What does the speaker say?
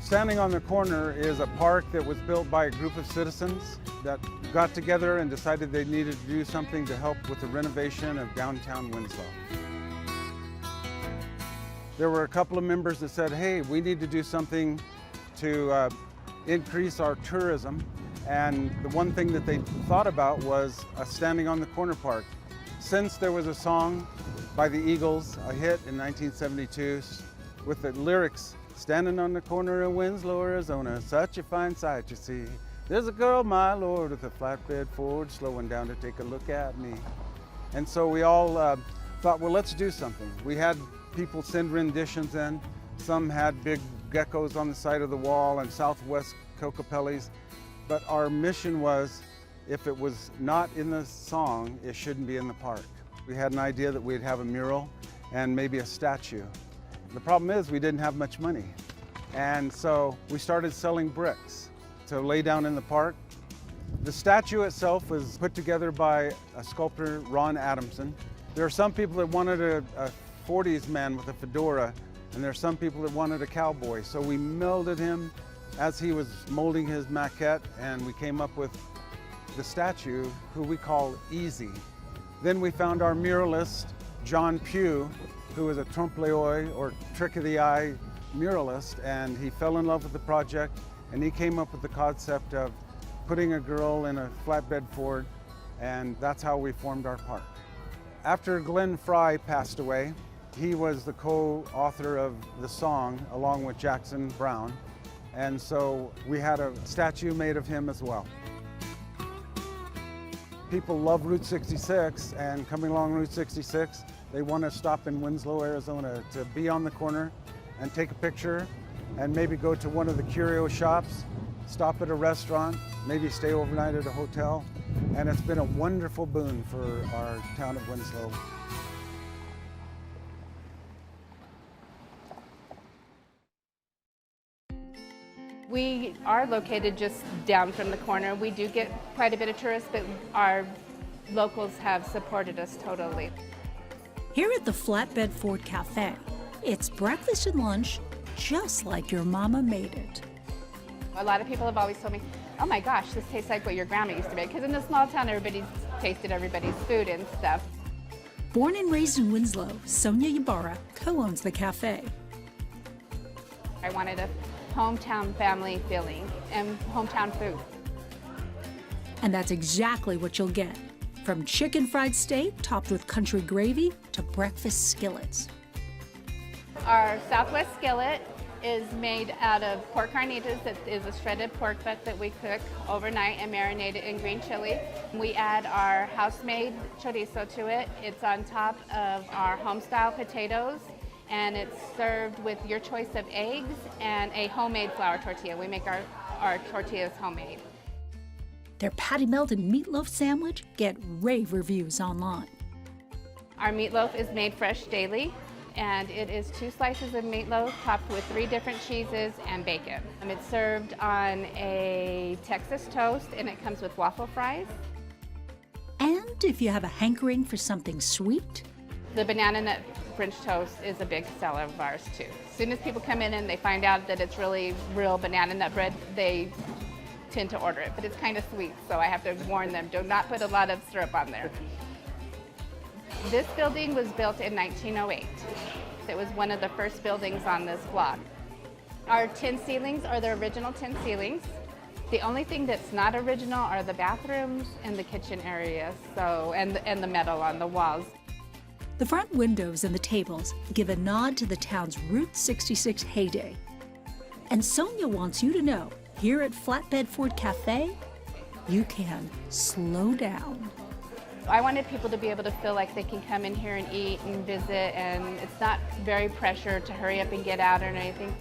Standing on the Corner is a park that was built by a group of citizens that got together and decided they needed to do something to help with the renovation of downtown Winslow. There were a couple of members that said, hey, we need to do something to increase our tourism. And the one thing that they thought about was a Standing on the Corner park. Since there was a song by the Eagles, a hit in 1972, with the lyrics, standing on the corner of Winslow, Arizona, such a fine sight to see. There's a girl, my lord, with a flatbed Ford, slowing down to take a look at me. And so we all thought, well, let's do something. We had people send renditions in. Some had big geckos on the side of the wall and Southwest Cocopellis. But our mission was, if it was not in the song, it shouldn't be in the park. We had an idea that we'd have a mural and maybe a statue. The problem is we didn't have much money. And so we started selling bricks to lay down in the park. The statue itself was put together by a sculptor, Ron Adamson. There are some people that wanted a 40s man with a fedora, and there are some people that wanted a cowboy. So we melded him as he was molding his maquette, and we came up with the statue, who we call Easy. Then we found our muralist, John Pugh, who was a trompe-l'oeil, or trick-of-the-eye muralist, and he fell in love with the project, and he came up with the concept of putting a girl in a flatbed Ford, and that's how we formed our park. After Glenn Fry passed away, he was the co-author of the song, along with Jackson Browne, and so we had a statue made of him as well. People love Route 66, and coming along Route 66, they want to stop in Winslow, Arizona to be on the corner and take a picture and maybe go to one of the curio shops, stop at a restaurant, maybe stay overnight at a hotel. And it's been a wonderful boon for our town of Winslow. We are located just down from the corner. We do get quite a bit of tourists, but our locals have supported us totally. Here at the Flatbed Ford Café, it's breakfast and lunch just like your mama made it. A lot of people have always told me, oh my gosh, this tastes like what your grandma used to make. Because in a small town, everybody's tasted everybody's food and stuff. Born and raised in Winslow, Sonia Ybarra co-owns the cafe. I wanted a hometown family feeling and hometown food. And that's exactly what you'll get. From chicken fried steak topped with country gravy to breakfast skillets. Our Southwest skillet is made out of pork carnitas. That is a shredded pork butt that we cook overnight and marinate it in green chili. We add our house-made chorizo to it. It's on top of our home-style potatoes, and it's served with your choice of eggs and a homemade flour tortilla. We make our tortillas homemade. Their patty melted meatloaf sandwich get rave reviews online. Our meatloaf is made fresh daily, and it is 2 slices of meatloaf topped with 3 different cheeses and bacon. It's served on a Texas toast, and it comes with waffle fries. And if you have a hankering for something sweet, the banana nut French toast is a big seller of ours too. As soon as people come in and they find out that it's really real banana nut bread, they tend to order it, but it's kind of sweet, so I have to warn them, do not put a lot of syrup on there. This building was built in 1908. It was one of the first buildings on this block. Our tin ceilings are the original tin ceilings. The only thing that's not original are the bathrooms and the kitchen area, and the metal on the walls. the front windows and the tables give a nod to the town's Route 66 heyday. And Sonia wants you to know, here at Flatbed Ford Café, you can slow down. I wanted people to be able to feel like they can come in here and eat and visit, and it's not very pressure to hurry up and get out or anything.